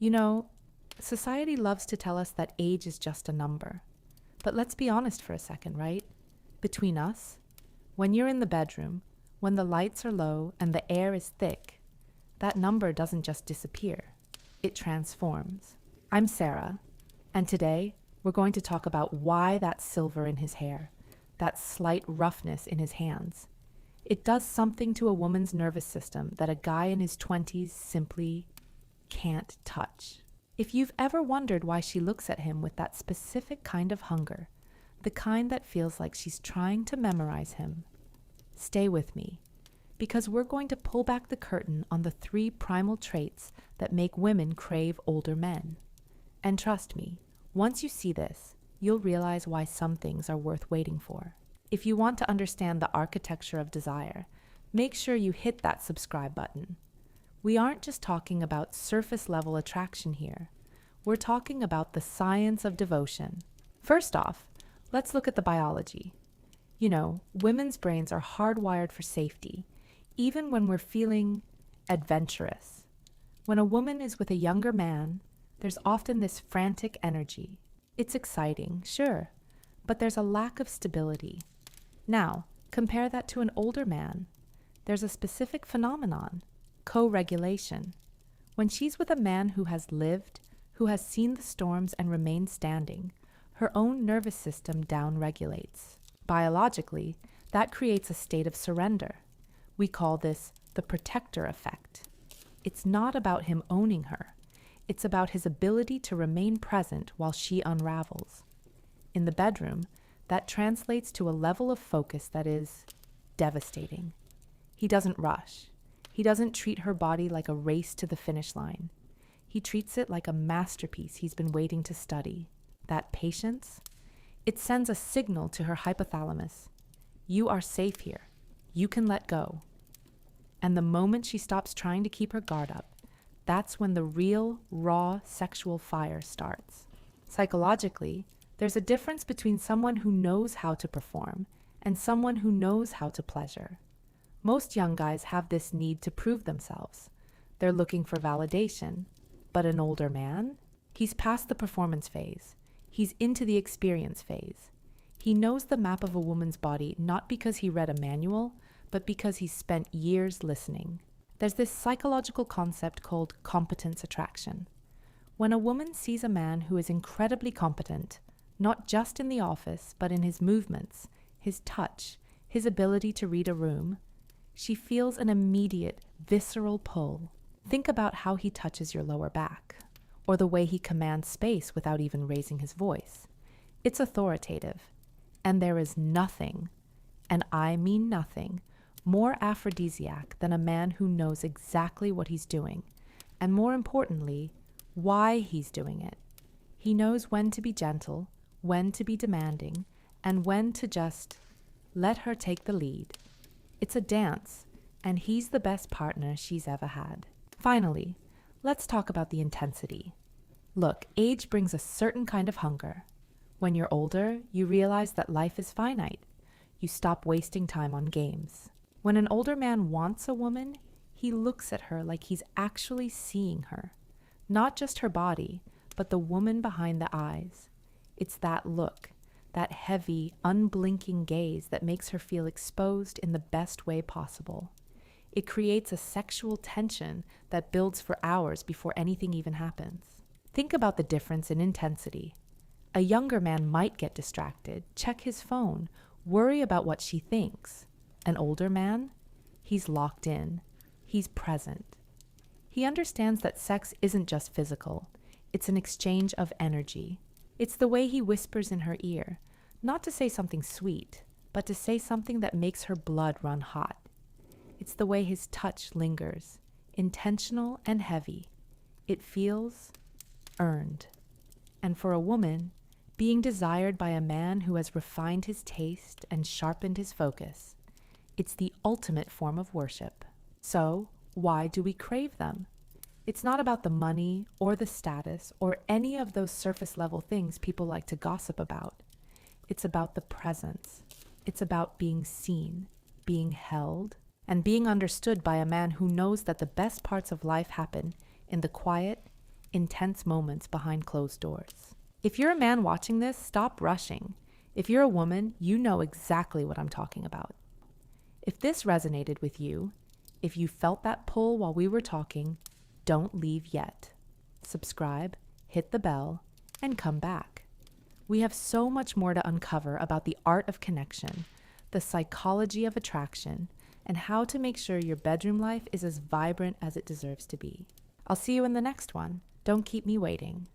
You know, society loves to tell us that age is just a number. But let's be honest for a second, right? Between us, when you're in the bedroom, when the lights are low and the air is thick, that number doesn't just disappear, it transforms. I'm Sarah, and today we're going to talk about why that silver in his hair, that slight roughness in his hands, it does something to a woman's nervous system that a guy in his 20s simply can't touch. If you've ever wondered why she looks at him with that specific kind of hunger, the kind that feels like she's trying to memorize him, stay with me, because we're going to pull back the curtain on the 3 primal traits that make women crave older men. And trust me, once you see this, you'll realize why some things are worth waiting for. If you want to understand the architecture of desire, make sure you hit that subscribe button. We aren't just talking about surface level attraction here. We're talking about the science of devotion. First off, let's look at the biology. You know, women's brains are hardwired for safety, even when we're feeling adventurous. When a woman is with a younger man, there's often this frantic energy. It's exciting, sure, but there's a lack of stability. Now, compare that to an older man. There's a specific phenomenon, co-regulation. When she's with a man who has lived, who has seen the storms and remained standing, her own nervous system down-regulates. Biologically, that creates a state of surrender. We call this the protector effect. It's not about him owning her. It's about his ability to remain present while she unravels. In the bedroom, that translates to a level of focus that is devastating. He doesn't rush. He doesn't treat her body like a race to the finish line. He treats it like a masterpiece he's been waiting to study. That patience, it sends a signal to her hypothalamus. You are safe here. You can let go. And the moment she stops trying to keep her guard up, that's when the real, raw sexual fire starts. Psychologically, there's a difference between someone who knows how to perform and someone who knows how to pleasure. Most young guys have this need to prove themselves. They're looking for validation. But an older man? He's past the performance phase. He's into the experience phase. He knows the map of a woman's body not because he read a manual, but because he's spent years listening. There's this psychological concept called competence attraction. When a woman sees a man who is incredibly competent, not just in the office, but in his movements, his touch, his ability to read a room, she feels an immediate, visceral pull. Think about how he touches your lower back, or the way he commands space without even raising his voice. It's authoritative, and there is nothing, and I mean nothing, more aphrodisiac than a man who knows exactly what he's doing, and more importantly, why he's doing it. He knows when to be gentle, when to be demanding, and when to just let her take the lead. It's a dance, and he's the best partner she's ever had. Finally, let's talk about the intensity. Look, age brings a certain kind of hunger. When you're older, you realize that life is finite. You stop wasting time on games. When an older man wants a woman, he looks at her like he's actually seeing her. Not just her body, but the woman behind the eyes. It's that look, that heavy, unblinking gaze that makes her feel exposed in the best way possible. It creates a sexual tension that builds for hours before anything even happens. Think about the difference in intensity. A younger man might get distracted, check his phone, worry about what she thinks. An older man? He's locked in. He's present. He understands that sex isn't just physical. It's an exchange of energy. It's the way he whispers in her ear, not to say something sweet, but to say something that makes her blood run hot. It's the way his touch lingers, intentional and heavy. It feels earned. And for a woman, being desired by a man who has refined his taste and sharpened his focus, it's the ultimate form of worship. So, why do we crave them? It's not about the money or the status or any of those surface level things people like to gossip about. It's about the presence. It's about being seen, being held, and being understood by a man who knows that the best parts of life happen in the quiet, intense moments behind closed doors. If you're a man watching this, stop rushing. If you're a woman, you know exactly what I'm talking about. If this resonated with you, if you felt that pull while we were talking, don't leave yet. Subscribe, hit the bell, and come back. We have so much more to uncover about the art of connection, the psychology of attraction, and how to make sure your bedroom life is as vibrant as it deserves to be. I'll see you in the next one. Don't keep me waiting.